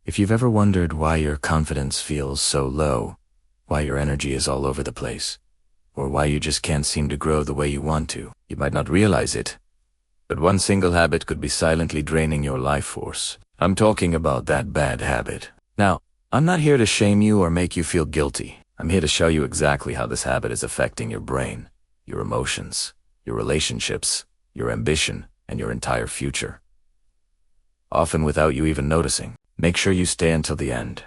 If you've ever wondered why your confidence feels so low, why your energy is all over the place, or why you just can't seem to grow the way you want to, you might not realize it, but one single habit could be silently draining your life force. I'm talking about that bad habit. Now, I'm not here to shame you or make you feel guilty. I'm here to show you exactly how this habit is affecting your brain, your emotions, your relationships, your ambition, and your entire future. Often without you even noticing. Make sure you stay until the end,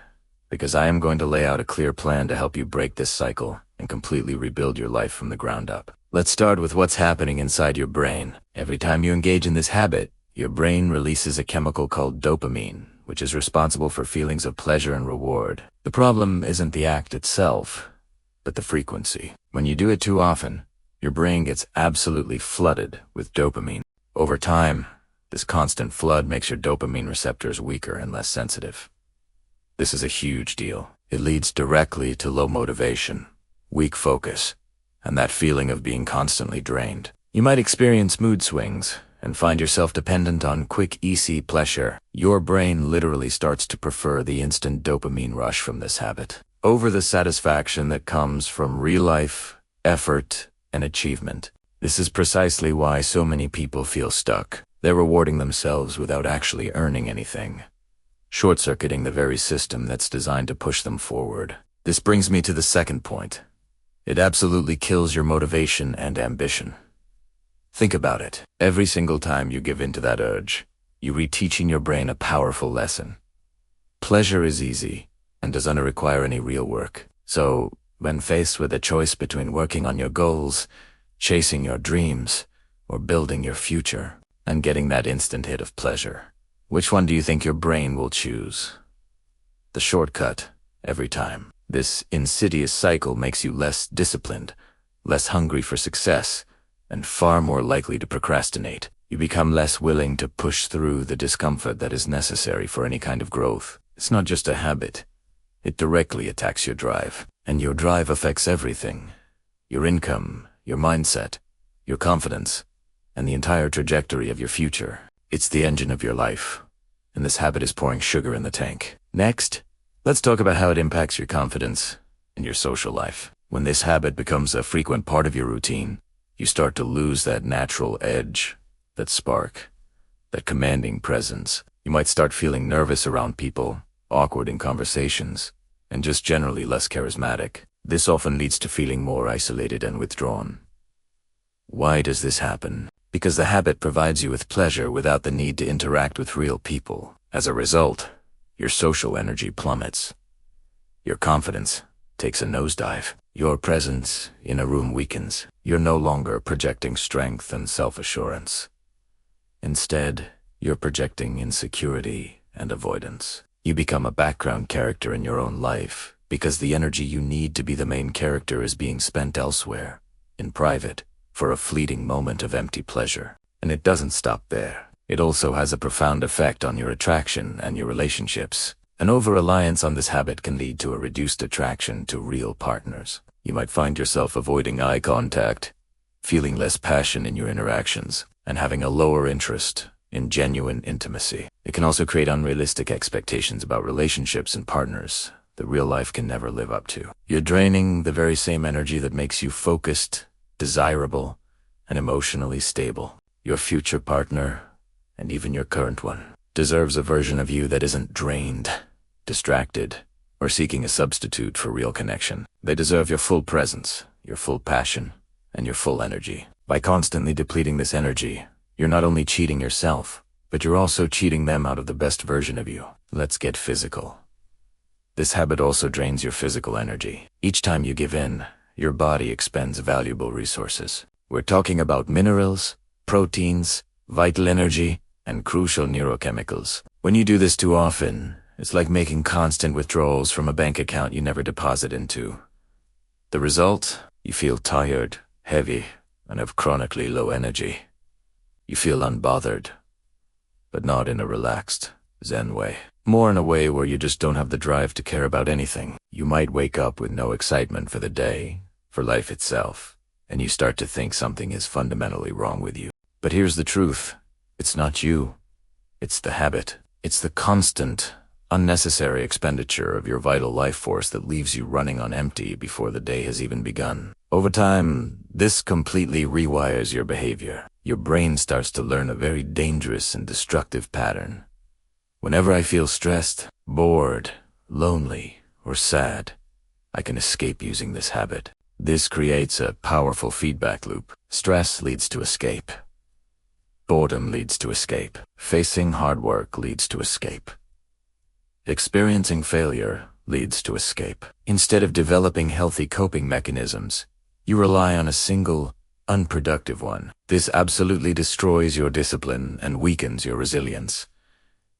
because I am going to lay out a clear plan to help you break this cycle and completely rebuild your life from the ground up. Let's start with what's happening inside your brain. Every time you engage in this habit, your brain releases a chemical called dopamine, which is responsible for feelings of pleasure and reward. The problem isn't the act itself, but the frequency. When you do it too often, your brain gets absolutely flooded with dopamine. Over time, this constant flood makes your dopamine receptors weaker and less sensitive. This is a huge deal. It leads directly to low motivation, weak focus, and that feeling of being constantly drained. You might experience mood swings and find yourself dependent on quick, easy pleasure. Your brain literally starts to prefer the instant dopamine rush from this habit over the satisfaction that comes from real life, effort, and achievement. This is precisely why so many people feel stuck. They're rewarding themselves without actually earning anything, short-circuiting the very system that's designed to push them forward. This brings me to the second point. It absolutely kills your motivation and ambition. Think about it. Every single time you give in to that urge, you're reteaching your brain a powerful lesson. Pleasure is easy and doesn't require any real work. So, when faced with a choice between working on your goals, chasing your dreams, or building your future, and getting that instant hit of pleasure, which one do you think your brain will choose? The shortcut, every time. This insidious cycle makes you less disciplined, less hungry for success, and far more likely to procrastinate. You become less willing to push through the discomfort that is necessary for any kind of growth. It's not just a habit. It directly attacks your drive. And your drive affects everything. Your income, your mindset, your confidence, and the entire trajectory of your future. It's the engine of your life, and this habit is pouring sugar in the tank. Next, let's talk about how it impacts your confidence and your social life. When this habit becomes a frequent part of your routine, you start to lose that natural edge, that spark, that commanding presence. You might start feeling nervous around people, awkward in conversations, and just generally less charismatic. This often leads to feeling more isolated and withdrawn. Why does this happen? Because the habit provides you with pleasure without the need to interact with real people. As a result, your social energy plummets. Your confidence takes a nosedive. Your presence in a room weakens. You're no longer projecting strength and self-assurance. Instead, you're projecting insecurity and avoidance. You become a background character in your own life because the energy you need to be the main character is being spent elsewhere, in private, for a fleeting moment of empty pleasure. And it doesn't stop there. It also has a profound effect on your attraction and your relationships. An over-reliance on this habit can lead to a reduced attraction to real partners. You might find yourself avoiding eye contact, feeling less passion in your interactions, and having a lower interest in genuine intimacy. It can also create unrealistic expectations about relationships and partners that real life can never live up to. You're draining the very same energy that makes you focused, desirable, and emotionally stable. Your future partner, and even your current one, deserves a version of you that isn't drained, distracted, or seeking a substitute for real connection. They deserve your full presence, your full passion, and your full energy. By constantly depleting this energy, you're not only cheating yourself, but you're also cheating them out of the best version of you. Let's get physical. This habit also drains your physical energy. Each time you give in, your body expends valuable resources. We're talking about minerals, proteins, vital energy, and crucial neurochemicals. When you do this too often, it's like making constant withdrawals from a bank account you never deposit into. The result? You feel tired, heavy, and have chronically low energy. You feel unbothered, but not in a relaxed, zen way. More in a way where you just don't have the drive to care about anything. You might wake up with no excitement for the day, for life itself, and you start to think something is fundamentally wrong with you. But here's the truth. It's not you. It's the habit. It's the constant, Unnecessary expenditure of your vital life force that leaves you running on empty before the day has even begun. Over time, this completely rewires your behavior. Your brain starts to learn a very dangerous and destructive pattern. Whenever I feel stressed, bored, lonely, or sad, I can escape using this habit. This creates a powerful feedback loop. Stress leads to escape. Boredom leads to escape. Facing hard work leads to escape. Experiencing failure leads to escape. Instead of developing healthy coping mechanisms, you rely on a single, unproductive one. This absolutely destroys your discipline and weakens your resilience.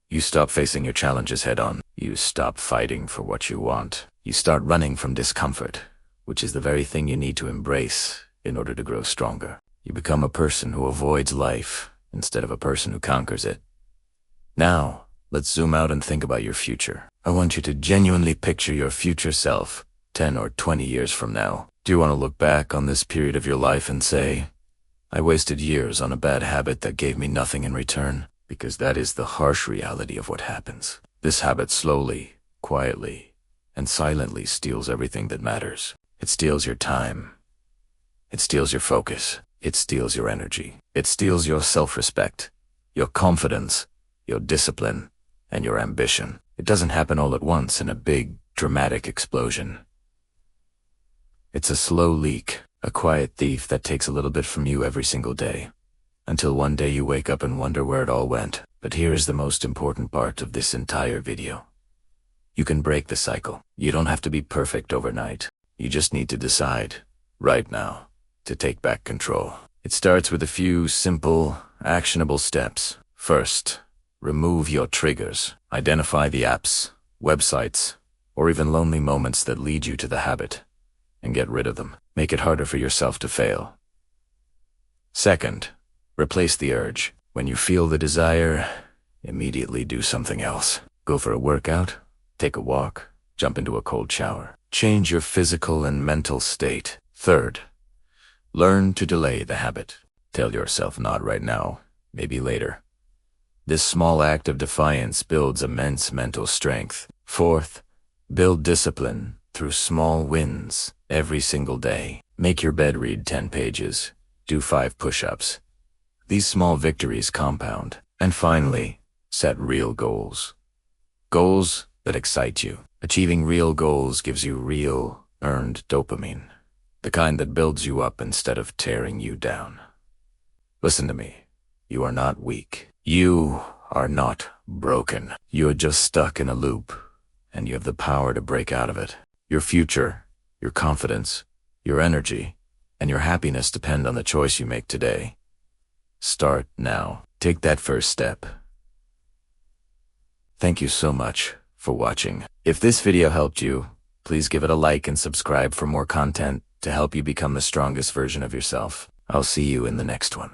You stop facing your challenges head-on. You stop fighting for what you want. You start running from discomfort, which is the very thing you need to embrace in order to grow stronger. You become a person who avoids life instead of a person who conquers it. Now, let's zoom out and think about your future. I want you to genuinely picture your future self 10 or 20 years from now. Do you want to look back on this period of your life and say, I wasted years on a bad habit that gave me nothing in return? Because that is the harsh reality of what happens. This habit slowly, quietly, and silently steals everything that matters. It steals your time. It steals your focus. It steals your energy. It steals your self-respect, your confidence, your discipline, and your ambition. It doesn't happen all at once in a big, dramatic explosion. It's a slow leak, a quiet thief that takes a little bit from you every single day, until one day you wake up and wonder where it all went. But here is the most important part of this entire video. You can break the cycle. You don't have to be perfect overnight. You just need to decide, right now, to take back control. It starts with a few simple, actionable steps. First, remove your triggers. Identify the apps, websites, or even lonely moments that lead you to the habit, and get rid of them. Make it harder for yourself to fail. Second, replace the urge. When you feel the desire, immediately do something else. Go for a workout, take a walk, jump into a cold shower. Change your physical and mental state. Third, learn to delay the habit. Tell yourself not right now, maybe later. This small act of defiance builds immense mental strength. Fourth, build discipline through small wins every single day. Make your bed read 10 pages. Do 5 push-ups. These small victories compound. And finally, set real goals. Goals that excite you. Achieving real goals gives you real, earned dopamine. The kind that builds you up instead of tearing you down. Listen to me. You are not weak. You are not broken. You are just stuck in a loop, and you have the power to break out of it. Your future, your confidence, your energy, and your happiness depend on the choice you make today. Start now. Take that first step. Thank you so much for watching. If this video helped you, please give it a like and subscribe for more content to help you become the strongest version of yourself. I'll see you in the next one.